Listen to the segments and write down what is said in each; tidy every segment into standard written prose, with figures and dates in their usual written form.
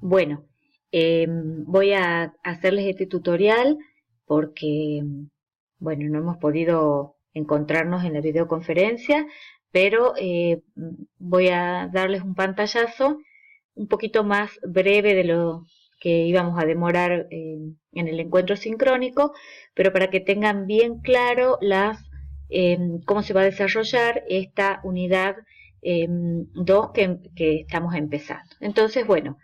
Bueno, voy a hacerles este tutorial porque, bueno, no hemos podido encontrarnos en la videoconferencia, pero voy a darles un pantallazo un poquito más breve de lo que íbamos a demorar en el encuentro sincrónico, pero para que tengan bien claro cómo se va a desarrollar esta unidad 2 que estamos empezando. Entonces, bueno,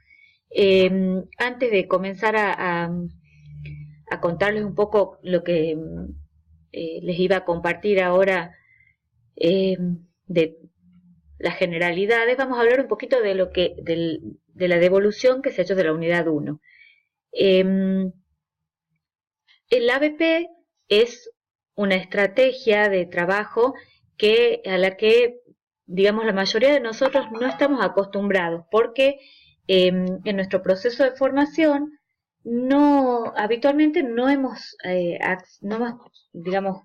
antes de comenzar a contarles un poco lo que les iba a compartir ahora eh, de las generalidades, vamos a hablar un poquito de de la devolución que se ha hecho de la unidad 1. El ABP es una estrategia de trabajo a la que, digamos, la mayoría de nosotros no estamos acostumbrados, porque en nuestro proceso de formación habitualmente no hemos, digamos,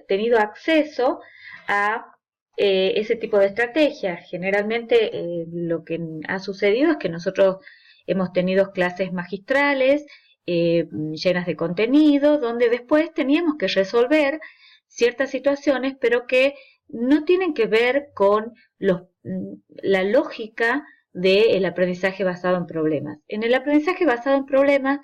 tenido acceso a ese tipo de estrategias. Generalmente lo que ha sucedido es que nosotros hemos tenido clases magistrales llenas de contenido, donde después teníamos que resolver ciertas situaciones, pero que no tienen que ver con la lógica del aprendizaje basado en problemas. En el aprendizaje basado en problemas,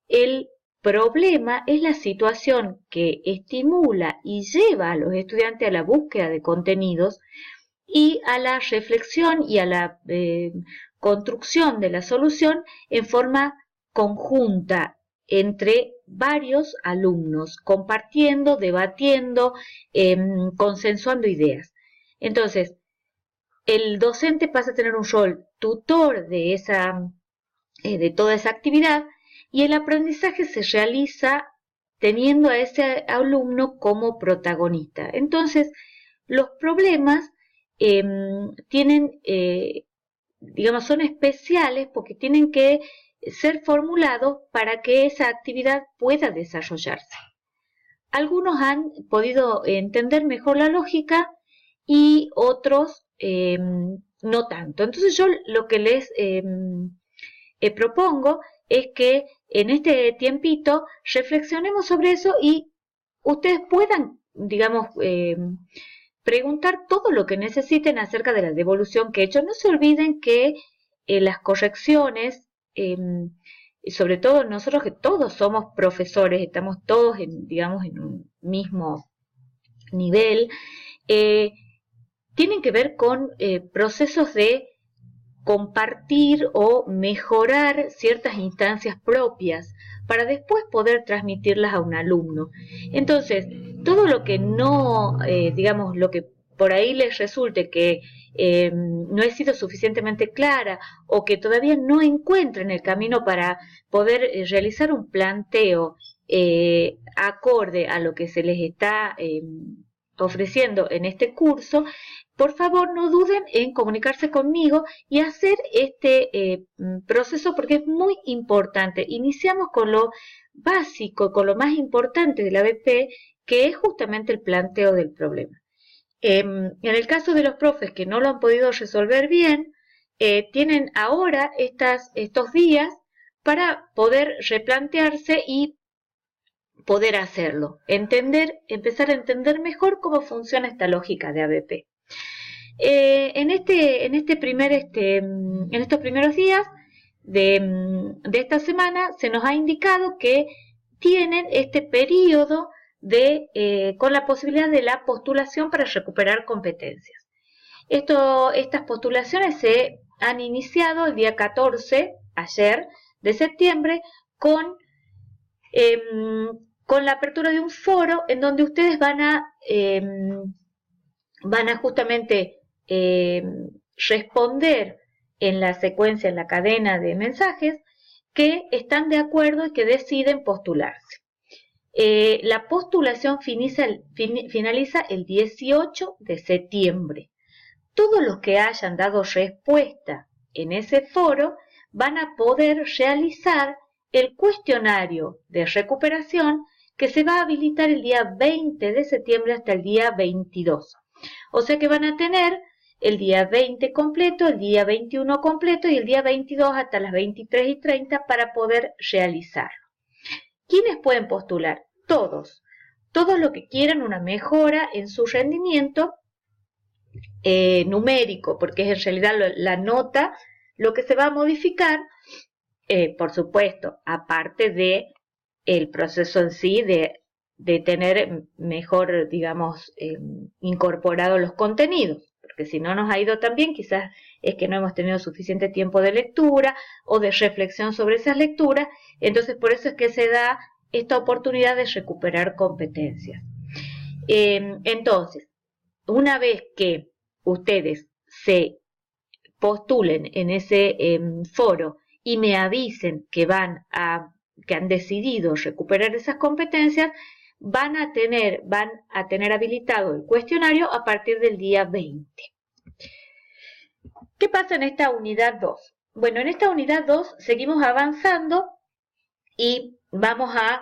el problema es la situación que estimula y lleva a los estudiantes a la búsqueda de contenidos y a la reflexión y a la construcción de la solución en forma conjunta entre varios alumnos, compartiendo, debatiendo, consensuando ideas. Entonces, el docente pasa a tener un rol tutor de toda esa actividad, y el aprendizaje se realiza teniendo a ese alumno como protagonista. Entonces, los problemas tienen, digamos, son especiales porque tienen que ser formulados para que esa actividad pueda desarrollarse. Algunos han podido entender mejor la lógica y otros no tanto. Entonces yo lo que les propongo es que en este tiempito reflexionemos sobre eso y ustedes puedan, digamos, preguntar todo lo que necesiten acerca de la devolución que he hecho. No se olviden que las correcciones, sobre todo nosotros que todos somos profesores, estamos todos, digamos, en un mismo nivel, eh, tienen que ver con procesos de compartir o mejorar ciertas instancias propias para después poder transmitirlas a un alumno. Entonces, todo lo que no, digamos, lo que por ahí les resulte que no he sido suficientemente clara o que todavía no encuentren el camino para poder realizar un planteo acorde a lo que se les está ofreciendo en este curso, por favor no duden en comunicarse conmigo y hacer este proceso porque es muy importante. Iniciamos con lo básico, con lo más importante de la BP, que es justamente el planteo del problema. En el caso de los profes que no lo han podido resolver bien, tienen ahora estos días para poder replantearse y poder hacerlo, empezar a entender mejor cómo funciona esta lógica de ABP. En estos primeros días de esta semana se nos ha indicado que tienen este periodo con la posibilidad de la postulación para recuperar competencias. Estas postulaciones se han iniciado el día 14, ayer, de septiembre, eh, con la apertura de un foro en donde ustedes van a justamente responder en la secuencia, en la cadena de mensajes, que están de acuerdo y que deciden postularse. La postulación finaliza el 18 de septiembre. Todos los que hayan dado respuesta en ese foro van a poder realizar el cuestionario de recuperación que se va a habilitar el día 20 de septiembre hasta el día 22. O sea que van a tener el día 20 completo, el día 21 completo y el día 22 hasta las 23:30 para poder realizarlo. ¿Quiénes pueden postular? Todos. Todos los que quieran una mejora en su rendimiento numérico, porque es en realidad la nota lo que se va a modificar, por supuesto, aparte de el proceso en sí de tener mejor, digamos, incorporado los contenidos, porque si no nos ha ido tan bien, quizás es que no hemos tenido suficiente tiempo de lectura o de reflexión sobre esas lecturas, entonces por eso es que se da esta oportunidad de recuperar competencias. Entonces, una vez que ustedes se postulen en ese foro y me avisen que que han decidido recuperar esas competencias, van a tener habilitado el cuestionario a partir del día 20. ¿Qué pasa en esta unidad 2? Bueno, en esta unidad 2 seguimos avanzando y vamos a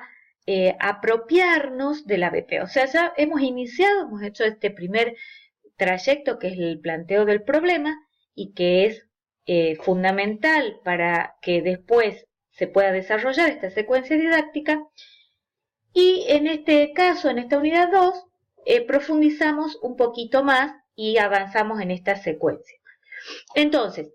apropiarnos del ABP. O sea, ya hemos hemos hecho este primer trayecto que es el planteo del problema y que es fundamental para que después se pueda desarrollar esta secuencia didáctica. Y en este caso, en esta unidad 2, profundizamos un poquito más y avanzamos en esta secuencia. Entonces,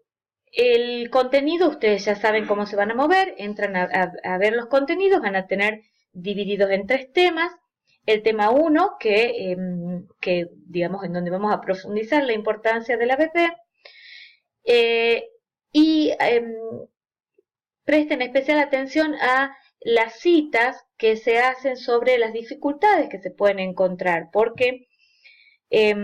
el contenido, ustedes ya saben cómo se van a mover, entran a ver los contenidos, van a tener divididos en 3 temas. El tema 1, que digamos en donde vamos a profundizar la importancia del ABP, y presten especial atención a las citas que se hacen sobre las dificultades que se pueden encontrar, porque es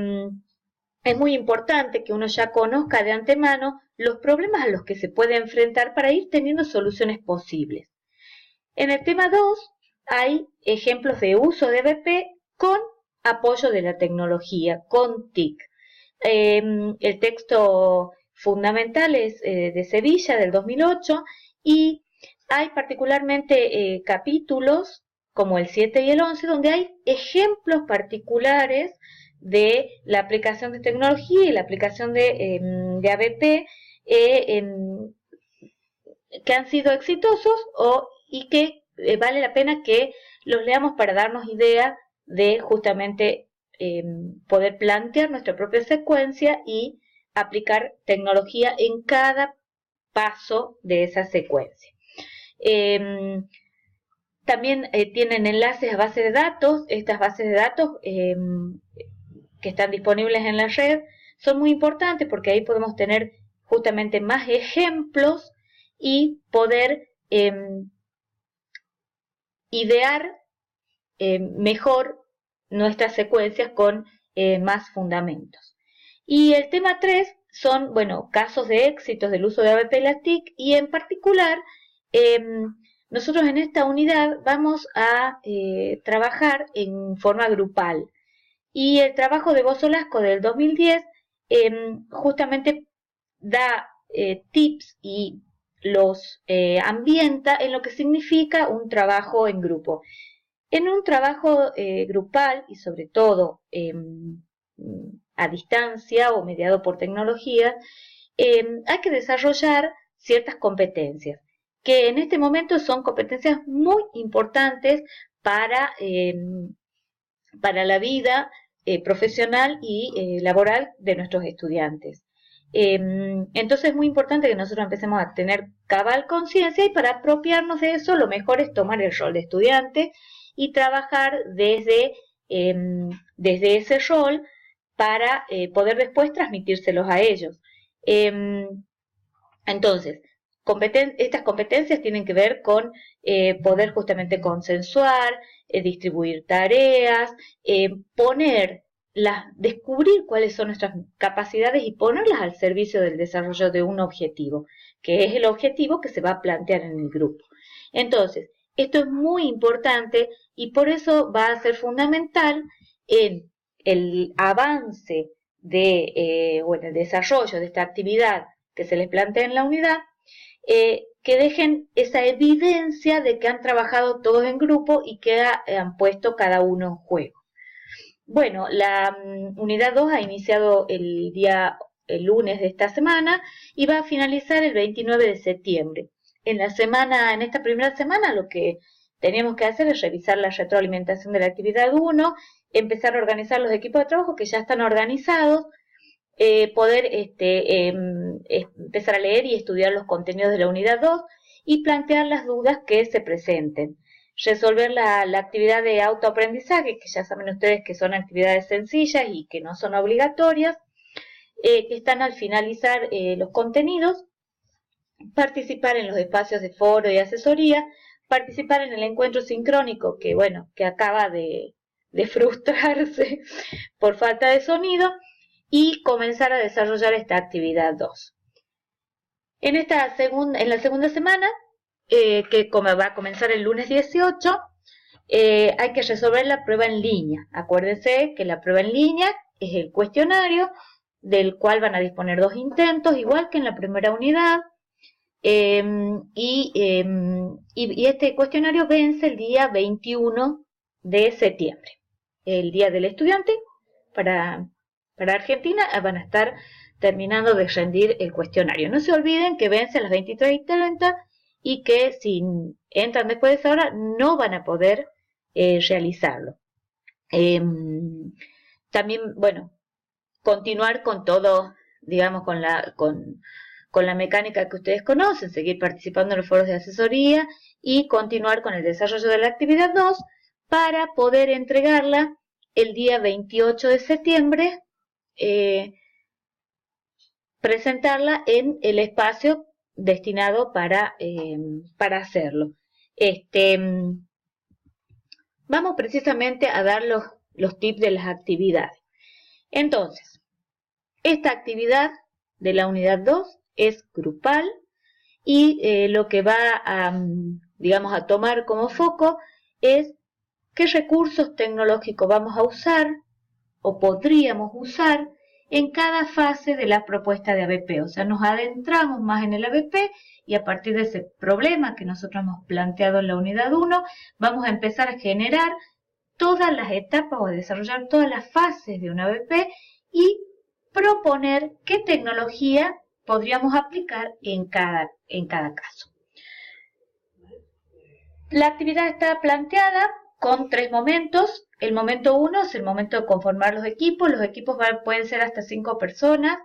muy importante que uno ya conozca de antemano los problemas a los que se puede enfrentar para ir teniendo soluciones posibles. En el tema 2 hay ejemplos de uso de ABP con apoyo de la tecnología, con TIC. El texto fundamental es de Sevilla, del 2008, y hay particularmente capítulos como el 7 y el 11, donde hay ejemplos particulares de la aplicación de tecnología y la aplicación de ABP que han sido exitosos y que vale la pena que los leamos para darnos idea de justamente poder plantear nuestra propia secuencia y aplicar tecnología en cada paso de esa secuencia. También tienen enlaces a bases de datos. Estas bases de datos que están disponibles en la red son muy importantes porque ahí podemos tener justamente más ejemplos y poder idear mejor nuestras secuencias con más fundamentos. Y el tema 3 son, bueno, casos de éxitos del uso de ABP y la TIC, y en particular nosotros en esta unidad vamos a trabajar en forma grupal. Y el trabajo de Bosolasco del 2010 justamente da tips y los ambienta en lo que significa un trabajo en grupo. En un trabajo grupal y sobre todo a distancia o mediado por tecnología, hay que desarrollar ciertas competencias, que en este momento son competencias muy importantes para la vida profesional y laboral de nuestros estudiantes. Entonces es muy importante que nosotros empecemos a tener cabal conciencia, y para apropiarnos de eso lo mejor es tomar el rol de estudiante y trabajar desde ese rol para poder después transmitírselos a ellos. Entonces, estas competencias tienen que ver con poder justamente consensuar, distribuir tareas, descubrir cuáles son nuestras capacidades y ponerlas al servicio del desarrollo de un objetivo, que es el objetivo que se va a plantear en el grupo. Entonces, esto es muy importante y por eso va a ser fundamental en el avance el desarrollo de esta actividad que se les plantea en la unidad, que dejen esa evidencia de que han trabajado todos en grupo y que han puesto cada uno en juego. Bueno, la unidad 2 ha iniciado el lunes de esta semana y va a finalizar el 29 de septiembre. En esta primera semana, lo que teníamos que hacer es revisar la retroalimentación de la actividad 1, empezar a organizar los equipos de trabajo que ya están organizados, poder empezar a leer y estudiar los contenidos de la unidad 2 y plantear las dudas que se presenten. Resolver la actividad de autoaprendizaje, que ya saben ustedes que son actividades sencillas y que no son obligatorias, que están al finalizar los contenidos, participar en los espacios de foro y asesoría, participar en el encuentro sincrónico, que bueno, que acaba de frustrarse por falta de sonido, y comenzar a desarrollar esta actividad 2. En la segunda semana, que va a comenzar el lunes 18, hay que resolver la prueba en línea. Acuérdense que la prueba en línea es el cuestionario del cual van a disponer 2 intentos, igual que en la primera unidad, y este cuestionario vence el día 21 de septiembre. El Día del Estudiante para Argentina van a estar terminando de rendir el cuestionario. No se olviden que vence a las 23:30 y que si entran después de esa hora no van a poder realizarlo. También, bueno, continuar con todo, digamos, con la mecánica que ustedes conocen, seguir participando en los foros de asesoría y continuar con el desarrollo de la actividad 2 para poder entregarla el día 28 de septiembre, presentarla en el espacio destinado para hacerlo. Vamos precisamente a dar los tips de las actividades. Entonces, esta actividad de la unidad 2 es grupal y lo que va digamos, a tomar como foco es qué recursos tecnológicos vamos a usar o podríamos usar en cada fase de la propuesta de ABP. O sea, nos adentramos más en el ABP y a partir de ese problema que nosotros hemos planteado en la unidad 1, vamos a empezar a generar todas las etapas o a desarrollar todas las fases de un ABP y proponer qué tecnología podríamos aplicar en cada caso. La actividad está planteada con 3 momentos. El momento 1 es el momento de conformar los equipos. Los equipos pueden ser hasta 5 personas.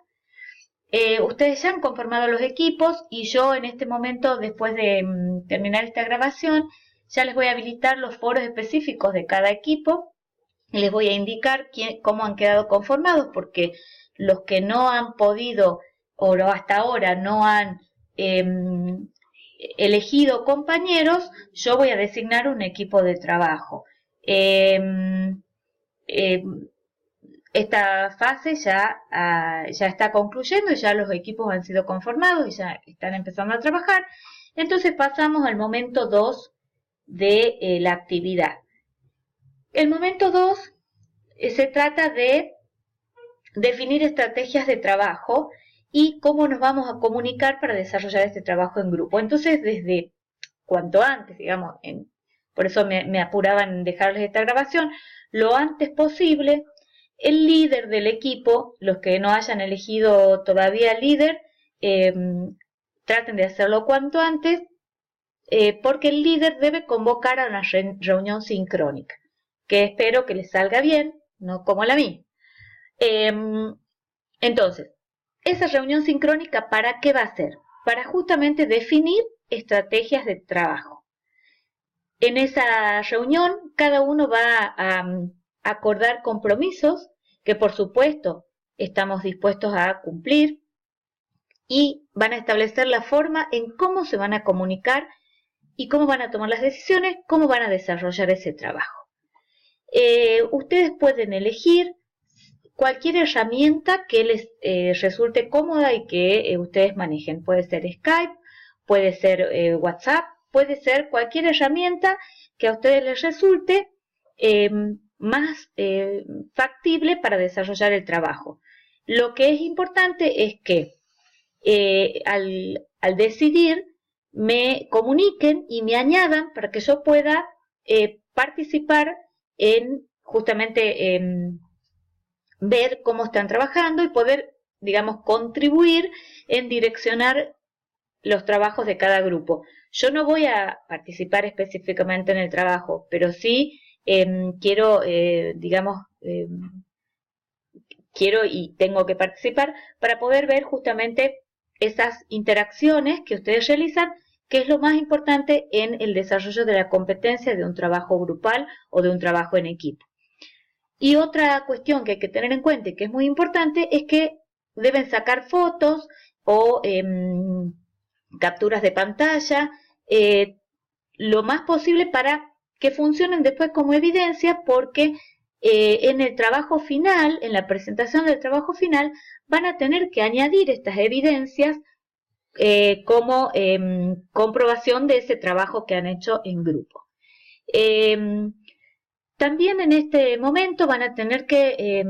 Ustedes ya han conformado los equipos y yo en este momento, después de terminar esta grabación, ya les voy a habilitar los foros específicos de cada equipo. Les voy a indicar cómo han quedado conformados, porque los que no han podido o hasta ahora no han elegido compañeros, yo voy a designar un equipo de trabajo. Esta fase ya está concluyendo y ya los equipos han sido conformados y ya están empezando a trabajar. Entonces pasamos al momento 2 de la actividad. El momento 2 se trata de definir estrategias de trabajo y cómo nos vamos a comunicar para desarrollar este trabajo en grupo. Entonces, desde cuanto antes, digamos, por eso me apuraba en dejarles esta grabación, lo antes posible, el líder del equipo, los que no hayan elegido todavía líder, traten de hacerlo cuanto antes, porque el líder debe convocar a una reunión sincrónica, que espero que les salga bien, no como la mía. Entonces, esa reunión sincrónica, ¿para qué va a ser? Para justamente definir estrategias de trabajo. En esa reunión, cada uno va a acordar compromisos que, por supuesto, estamos dispuestos a cumplir y van a establecer la forma en cómo se van a comunicar y cómo van a tomar las decisiones, cómo van a desarrollar ese trabajo. Ustedes pueden elegir cualquier herramienta que les resulte cómoda y que ustedes manejen. Puede ser Skype, puede ser WhatsApp, puede ser cualquier herramienta que a ustedes les resulte más factible para desarrollar el trabajo. Lo que es importante es que al decidir me comuniquen y me añadan para que yo pueda participar en justamente ver cómo están trabajando y poder, digamos, contribuir en direccionar los trabajos de cada grupo. Yo no voy a participar específicamente en el trabajo, pero sí quiero, digamos, quiero y tengo que participar para poder ver justamente esas interacciones que ustedes realizan, que es lo más importante en el desarrollo de la competencia de un trabajo grupal o de un trabajo en equipo. Y otra cuestión que hay que tener en cuenta y que es muy importante es que deben sacar fotos o capturas de pantalla, lo más posible para que funcionen después como evidencia, porque en el trabajo final, en la presentación del trabajo final, van a tener que añadir estas evidencias como comprobación de ese trabajo que han hecho en grupo. También en este momento van a tener que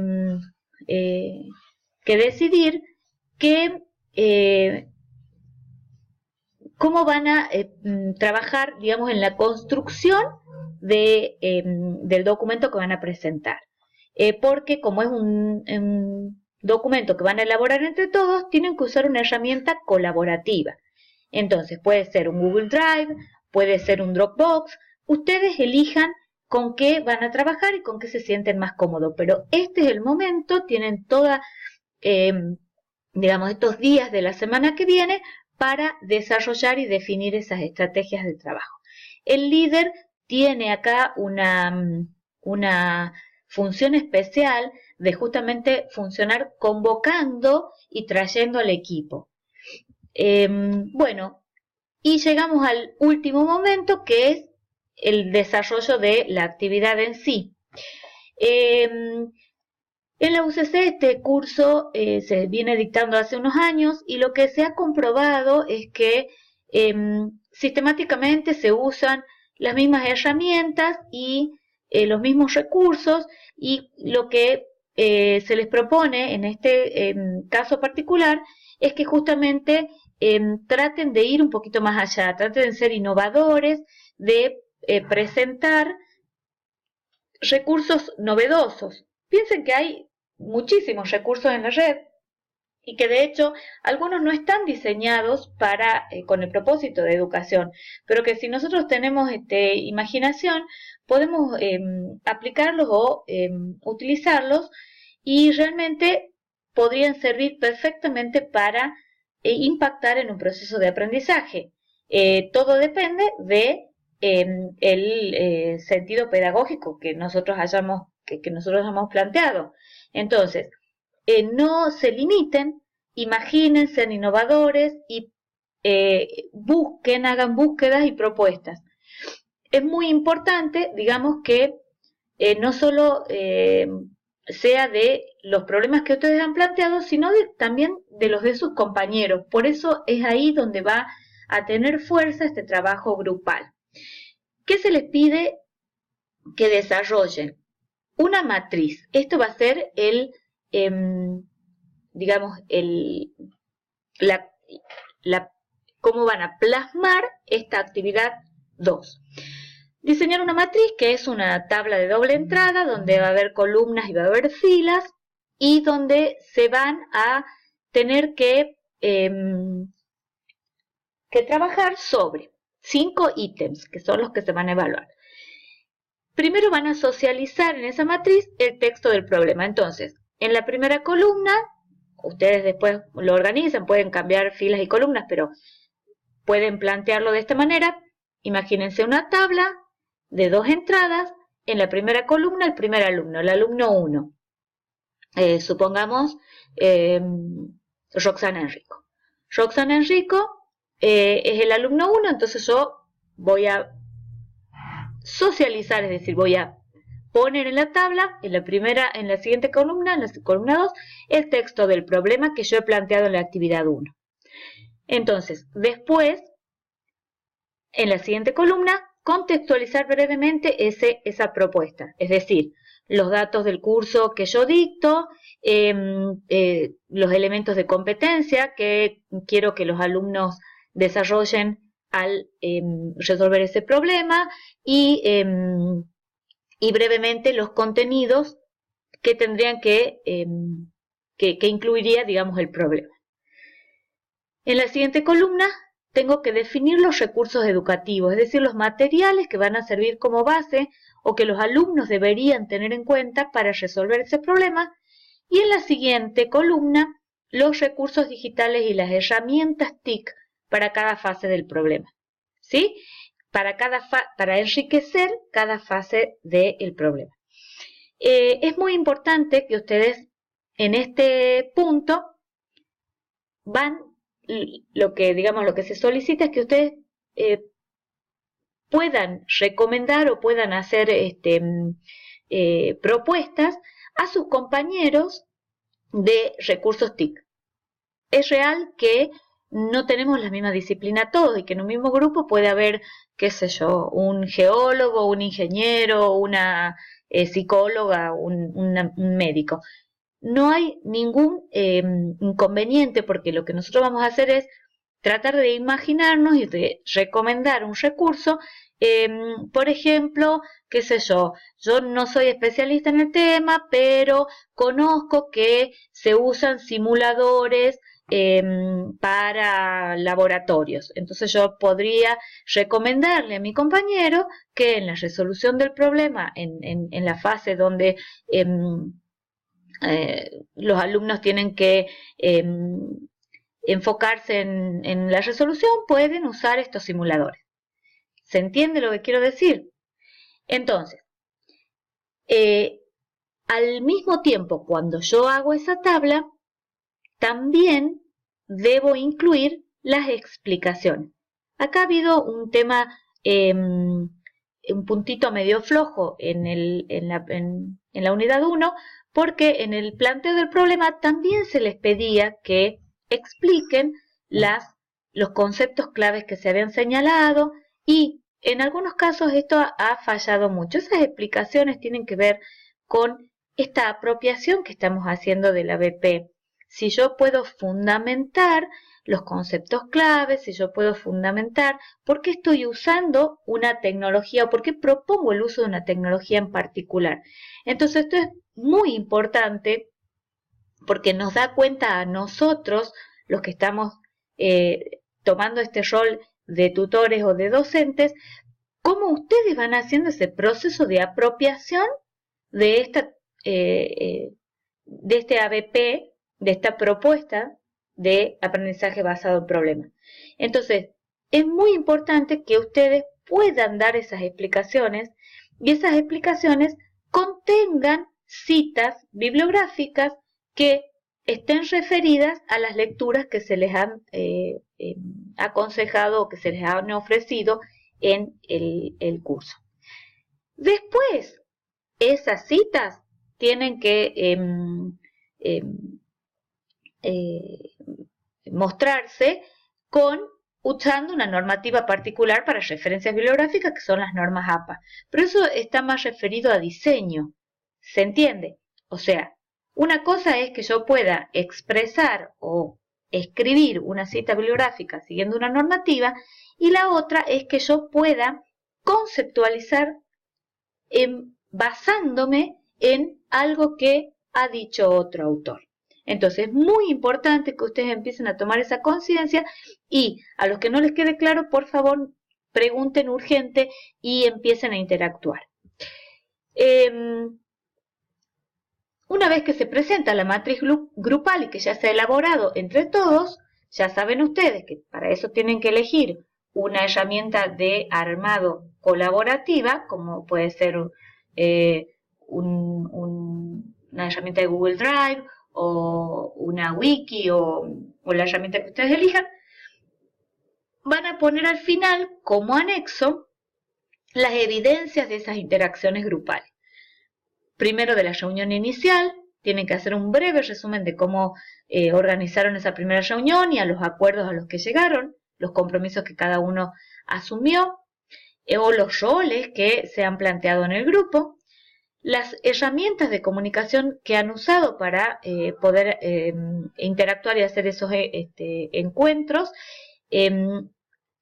decidir cómo van a trabajar, digamos, en la construcción del documento que van a presentar. Porque como es un documento que van a elaborar entre todos, tienen que usar una herramienta colaborativa. Entonces, puede ser un Google Drive, puede ser un Dropbox, ustedes elijan con qué van a trabajar y con qué se sienten más cómodos, pero este es el momento, tienen toda, digamos, estos días de la semana que viene para desarrollar y definir esas estrategias de trabajo. El líder tiene acá una función especial de justamente funcionar convocando y trayendo al equipo. Bueno, y llegamos al último momento, que es el desarrollo de la actividad en sí. En la UCC este curso se viene dictando hace unos años y lo que se ha comprobado es que sistemáticamente se usan las mismas herramientas y los mismos recursos, y lo que se les propone en este caso particular es que justamente traten de ir un poquito más allá, traten de ser innovadores, de presentar recursos novedosos. Piensen que hay muchísimos recursos en la red y que de hecho algunos no están diseñados para con el propósito de educación, pero que si nosotros tenemos imaginación podemos aplicarlos o utilizarlos, y realmente podrían servir perfectamente para impactar en un proceso de aprendizaje. Todo depende de el sentido pedagógico que nosotros hayamos planteado. Entonces, no se limiten, imaginen, sean innovadores y hagan búsquedas y propuestas. Es muy importante, digamos, que no solo sea de los problemas que ustedes han planteado, sino también de los de sus compañeros. Por eso es ahí donde va a tener fuerza este trabajo grupal. ¿Qué se les pide? Que desarrollen una matriz. Esto va a ser digamos, cómo van a plasmar esta actividad 2. Diseñar una matriz, que es una tabla de doble entrada donde va a haber columnas y va a haber filas, y donde se van a tener que trabajar sobre 5 ítems, que son los que se van a evaluar. Primero van a socializar en esa matriz el texto del problema. Entonces, en la primera columna, ustedes después lo organizan, pueden cambiar filas y columnas, pero pueden plantearlo de esta manera. Imagínense una tabla de 2 entradas. En la primera columna, el primer alumno, el alumno 1. Supongamos Roxana Enrico. Roxana Enrico es el alumno 1, entonces yo voy a socializar, es decir, voy a poner en la tabla, en la siguiente columna, en la columna 2, el texto del problema que yo he planteado en la actividad 1. Entonces, después, en la siguiente columna, contextualizar brevemente esa propuesta, es decir, los datos del curso que yo dicto, los elementos de competencia que quiero que los alumnos desarrollen al resolver ese problema, y y brevemente los contenidos que tendrían que incluiría, digamos, el problema. En la siguiente columna tengo que definir los recursos educativos, es decir, los materiales que van a servir como base o que los alumnos deberían tener en cuenta para resolver ese problema. Y en la siguiente columna, los recursos digitales y las herramientas TIC para cada fase del problema, ¿sí? Para enriquecer cada fase del problema. Es muy importante que ustedes en este punto lo que se solicita es que ustedes puedan recomendar o puedan hacer propuestas a sus compañeros de recursos TIC. Es real que no tenemos la misma disciplina todos y que en un mismo grupo puede haber, qué sé yo, un geólogo, un ingeniero, una psicóloga, un médico. No hay ningún inconveniente porque lo que nosotros vamos a hacer es tratar de imaginarnos y de recomendar un recurso. Por ejemplo, qué sé yo no soy especialista en el tema, pero conozco que se usan simuladores para laboratorios. Entonces yo podría recomendarle a mi compañero que en la resolución del problema, en la fase donde los alumnos tienen que enfocarse en la resolución, pueden usar estos simuladores. ¿Se entiende lo que quiero decir? Entonces, al mismo tiempo, cuando yo hago esa tabla, también debo incluir las explicaciones. Acá ha habido un tema, un puntito medio flojo en la unidad 1, porque en el planteo del problema también se les pedía que expliquen los conceptos claves que se habían señalado y en algunos casos esto ha fallado mucho. Esas explicaciones tienen que ver con esta apropiación que estamos haciendo de la BP. Si yo puedo fundamentar los conceptos claves, si yo puedo fundamentar por qué estoy usando una tecnología o por qué propongo el uso de una tecnología en particular. Entonces esto es muy importante porque nos da cuenta a nosotros, los que estamos tomando este rol de tutores o de docentes, cómo ustedes van haciendo ese proceso de apropiación de este ABP, de esta propuesta de aprendizaje basado en problemas. Entonces, es muy importante que ustedes puedan dar esas explicaciones y esas explicaciones contengan citas bibliográficas que estén referidas a las lecturas que se les han aconsejado o que se les han ofrecido en el curso. Después, esas citas tienen que mostrarse usando una normativa particular para referencias bibliográficas, que son las normas APA. Pero eso está más referido a diseño. ¿Se entiende? O sea, una cosa es que yo pueda expresar o escribir una cita bibliográfica siguiendo una normativa, y la otra es que yo pueda conceptualizar basándome en algo que ha dicho otro autor. Entonces es muy importante que ustedes empiecen a tomar esa conciencia y a los que no les quede claro, por favor, pregunten urgente y empiecen a interactuar. Una vez que se presenta la matriz grupal y que ya se ha elaborado entre todos, ya saben ustedes que para eso tienen que elegir una herramienta de armado colaborativa, como puede ser una herramienta de Google Drive o una wiki o la herramienta que ustedes elijan. Van a poner al final como anexo las evidencias de esas interacciones grupales. Primero de la reunión inicial, tienen que hacer un breve resumen de cómo organizaron esa primera reunión y a los acuerdos a los que llegaron, los compromisos que cada uno asumió, o los roles que se han planteado en el grupo, las herramientas de comunicación que han usado para poder interactuar y hacer esos encuentros,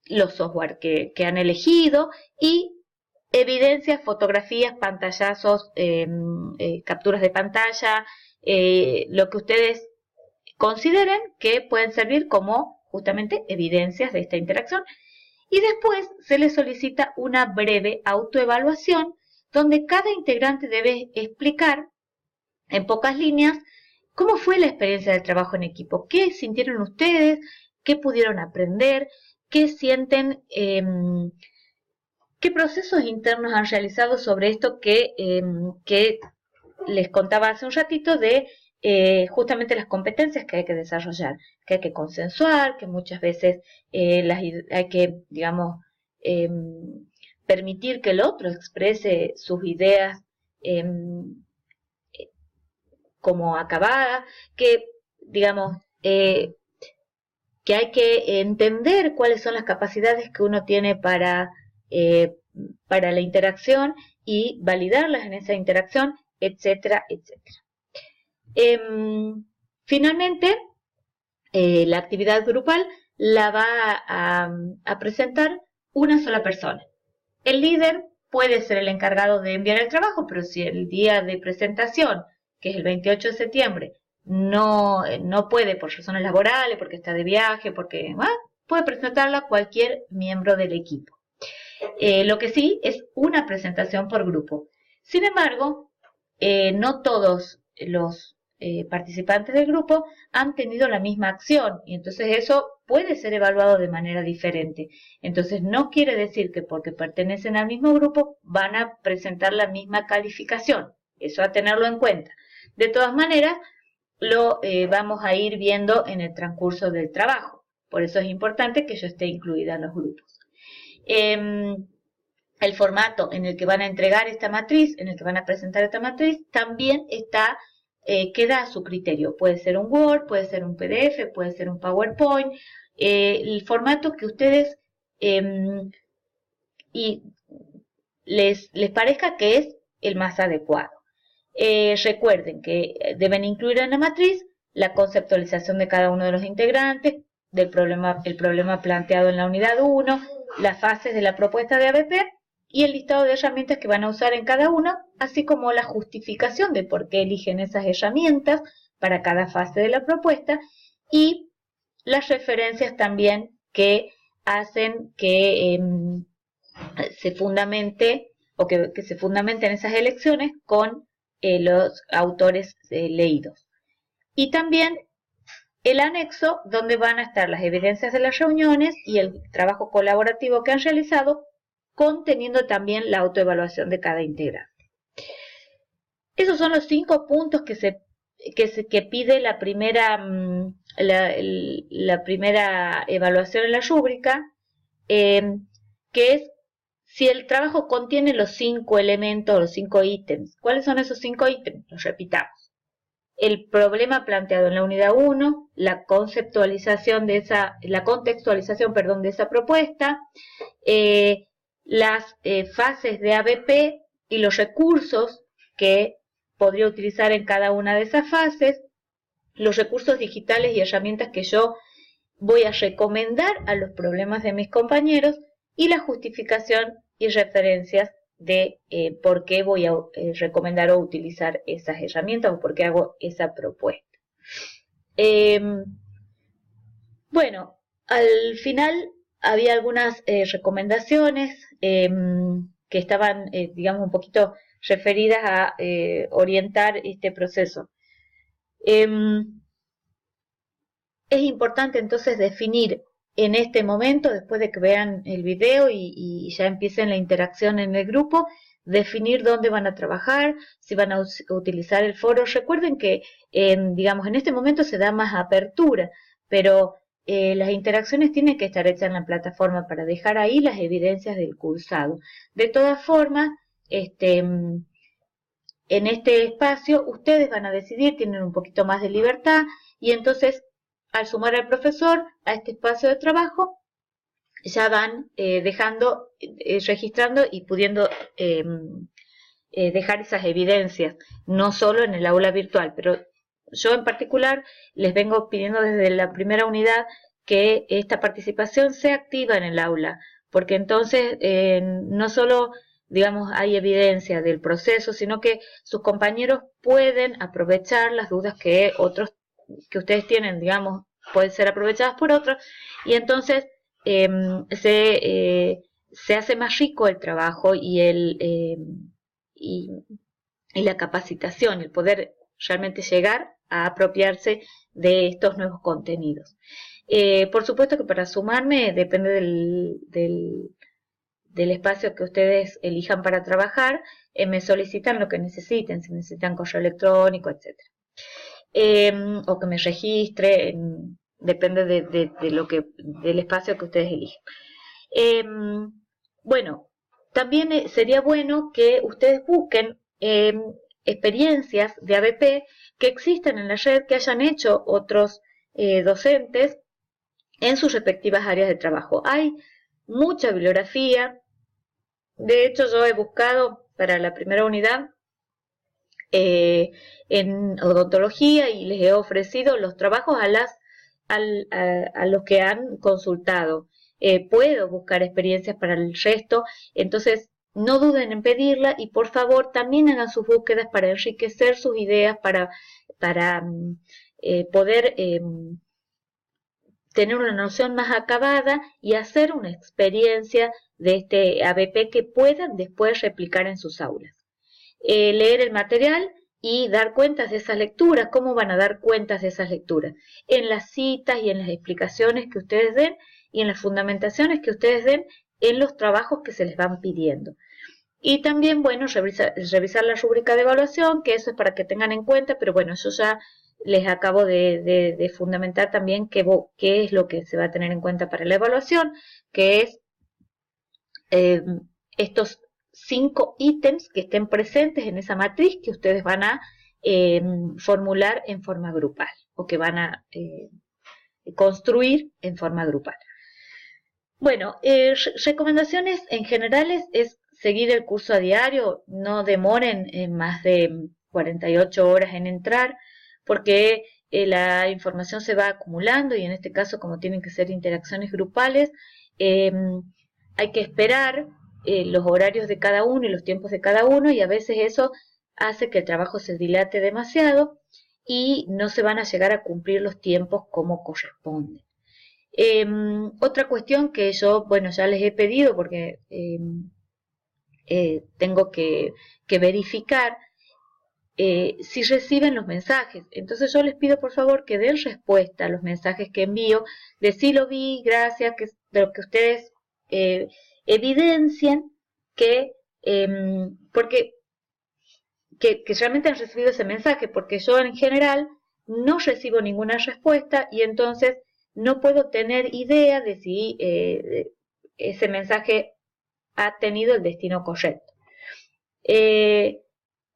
los software que han elegido y evidencias, fotografías, pantallazos, capturas de pantalla, lo que ustedes consideren que pueden servir como justamente evidencias de esta interacción. Y después se les solicita una breve autoevaluación donde cada integrante debe explicar en pocas líneas cómo fue la experiencia del trabajo en equipo, qué sintieron ustedes, qué pudieron aprender, qué sienten, qué procesos internos han realizado sobre esto que les contaba hace un ratito de justamente las competencias que hay que desarrollar, que hay que consensuar, que muchas veces hay que, digamos, permitir que el otro exprese sus ideas como acabadas, que, digamos, que hay que entender cuáles son las capacidades que uno tiene para la interacción y validarlas en esa interacción, etcétera, etcétera. Finalmente, la actividad grupal la va a presentar una sola persona. El líder puede ser el encargado de enviar el trabajo, pero si el día de presentación, que es el 28 de septiembre, no puede por razones laborales, porque está de viaje, porque puede presentarla cualquier miembro del equipo. Lo que sí es una presentación por grupo. Sin embargo, no todos los participantes del grupo han tenido la misma acción y entonces eso puede ser evaluado de manera diferente. Entonces no quiere decir que porque pertenecen al mismo grupo van a presentar la misma calificación. Eso a tenerlo en cuenta. De todas maneras, lo vamos a ir viendo en el transcurso del trabajo. Por eso es importante que yo esté incluida en los grupos. El formato en el que van a entregar esta matriz, en el que van a presentar esta matriz, también queda a su criterio. Puede ser un Word, puede ser un PDF, puede ser un PowerPoint, el formato que ustedes y les parezca que es el más adecuado. Recuerden que deben incluir en la matriz la conceptualización de cada uno de los integrantes, el problema planteado en la unidad 1, las fases de la propuesta de ABP y el listado de herramientas que van a usar en cada uno, así como la justificación de por qué eligen esas herramientas para cada fase de la propuesta y las referencias también que hacen que se fundamente o que se fundamenten esas elecciones con los autores leídos. Y también el anexo donde van a estar las evidencias de las reuniones y el trabajo colaborativo que han realizado, conteniendo también la autoevaluación de cada integrante. Esos son los 5 puntos que pide la primera evaluación en la rúbrica, que es si el trabajo contiene los 5 elementos, los 5 ítems. ¿Cuáles son esos 5 ítems? Los repitamos. El problema planteado en la unidad 1, la contextualización de esa propuesta, las fases de ABP y los recursos que podría utilizar en cada una de esas fases, los recursos digitales y herramientas que yo voy a recomendar a los problemas de mis compañeros y la justificación y referencias de por qué voy a recomendar o utilizar esas herramientas o por qué hago esa propuesta. Bueno, al final había algunas recomendaciones que estaban, digamos, un poquito referidas a orientar este proceso. Es importante entonces definir en este momento, después de que vean el video y ya empiecen la interacción en el grupo, definir dónde van a trabajar, si van a utilizar el foro. Recuerden que, digamos, en este momento se da más apertura, pero las interacciones tienen que estar hechas en la plataforma para dejar ahí las evidencias del cursado. De todas formas, en este espacio ustedes van a decidir, tienen un poquito más de libertad y entonces al sumar al profesor a este espacio de trabajo ya van registrando y pudiendo dejar esas evidencias, no solo en el aula virtual, pero yo en particular les vengo pidiendo desde la primera unidad que esta participación sea activa en el aula, porque entonces no solo digamos, hay evidencia del proceso, sino que sus compañeros pueden aprovechar las dudas que que ustedes tienen, digamos, pueden ser aprovechadas por otros, y entonces eh, se hace más rico el trabajo y, y la capacitación, el poder realmente llegar a apropiarse de estos nuevos contenidos. Por supuesto que para sumarme depende del espacio que ustedes elijan para trabajar, me solicitan lo que necesiten, si necesitan correo electrónico, etcétera. O que me registre, depende del espacio que ustedes elijan. Bueno, también sería bueno que ustedes busquen experiencias de ABP que existen en la red, que hayan hecho otros docentes en sus respectivas áreas de trabajo. Hay mucha bibliografía. De hecho, yo he buscado para la primera unidad en odontología y les he ofrecido los trabajos a los que han consultado. Puedo buscar experiencias para el resto, entonces no duden en pedirla y por favor también hagan sus búsquedas para enriquecer sus ideas, para poder tener una noción más acabada y hacer una experiencia de este ABP que puedan después replicar en sus aulas. Leer el material y dar cuentas de esas lecturas. ¿Cómo van a dar cuentas de esas lecturas? En las citas y en las explicaciones que ustedes den y en las fundamentaciones que ustedes den en los trabajos que se les van pidiendo. Y también, bueno, revisar la rúbrica de evaluación, que eso es para que tengan en cuenta, pero bueno, yo ya les acabo de fundamentar también qué es lo que se va a tener en cuenta para la evaluación, que es estos 5 ítems que estén presentes en esa matriz que ustedes van a formular en forma grupal o que van a construir en forma grupal. Bueno, recomendaciones en generales es seguir el curso a diario, no demoren más de 48 horas en entrar, porque la información se va acumulando y en este caso, como tienen que ser interacciones grupales, hay que esperar los horarios de cada uno y los tiempos de cada uno, y a veces eso hace que el trabajo se dilate demasiado y no se van a llegar a cumplir los tiempos como corresponde. Otra cuestión que yo, bueno, ya les he pedido porque tengo que verificar si reciben los mensajes. Entonces yo les pido por favor que den respuesta a los mensajes que envío, de sí lo vi, gracias, de lo que ustedes evidencian que, porque que realmente han recibido ese mensaje, porque yo en general no recibo ninguna respuesta y entonces no puedo tener idea de si ese mensaje ha tenido el destino correcto.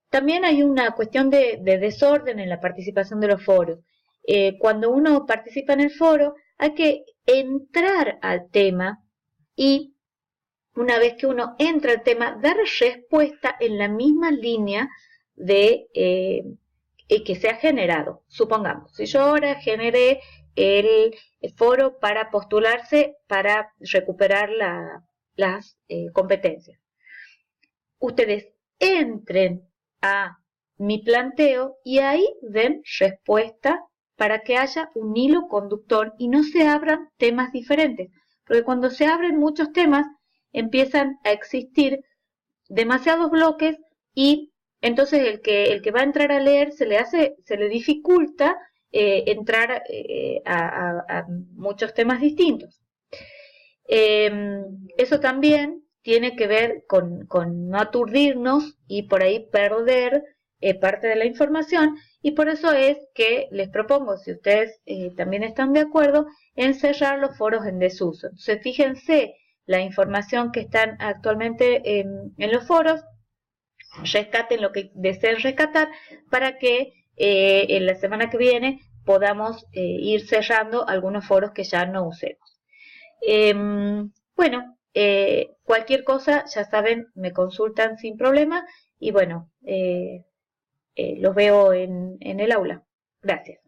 También hay una cuestión de desorden en la participación de los foros. Cuando uno participa en el foro, hay que entrar al tema y una vez que uno entra al tema, dar respuesta en la misma línea de que se ha generado. Supongamos, si yo ahora generé el foro para postularse para recuperar las competencias, ustedes entren a mi planteo y ahí den respuesta para que haya un hilo conductor y no se abran temas diferentes, porque cuando se abren muchos temas empiezan a existir demasiados bloques y entonces el que va a entrar a leer se le dificulta entrar a muchos temas distintos. Eso también tiene que ver con no aturdirnos y por ahí perder parte de la información, y por eso es que les propongo, si ustedes también están de acuerdo, en cerrar los foros en desuso. Entonces fíjense la información que están actualmente en los foros, rescaten lo que deseen rescatar para que en la semana que viene podamos ir cerrando algunos foros que ya no usemos. Bueno, cualquier cosa, ya saben, me consultan sin problema y bueno, los veo en el aula. Gracias.